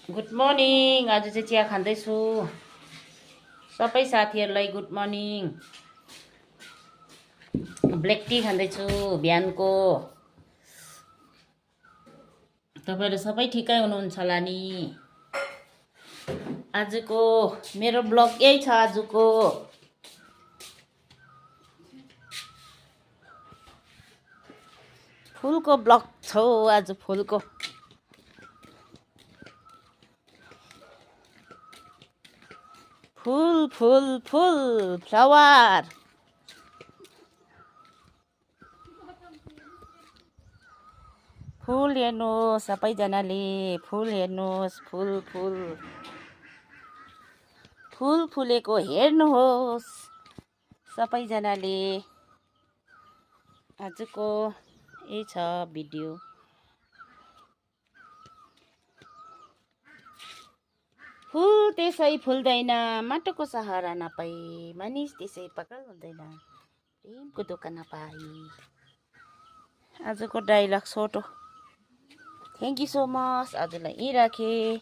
Good morning. आज चाहिँ चिया खाँदैछु। सबै साथीहरूलाई गुड मर्निङ। ब्ल्याक टी खाँदैछु बिहानको। तपाईँहरू सबै ठिकै हुनुहुन्छ होला नि। आजको मेरो ब्लग यही छ। आजको फुलको ब्लग छ। आज फुलको फुल फुल फुल फ्लावर। फुल हेर्नुहोस् सबैजनाले, फुल हेर्नुहोस्। फुल फुल फुल फुलेको हेर्नुहोस् सबैजनाले। आजको यही छ भिडियो। फुल त्यसै फुल्दैन, माटोको सहारा नपाई मानिस त्यसै पागल हुँदैन, प्रेमको दोकान नपाई। आजको डाइलग छोटो। Thank you so much. आजलाई यहीँ राखेँ।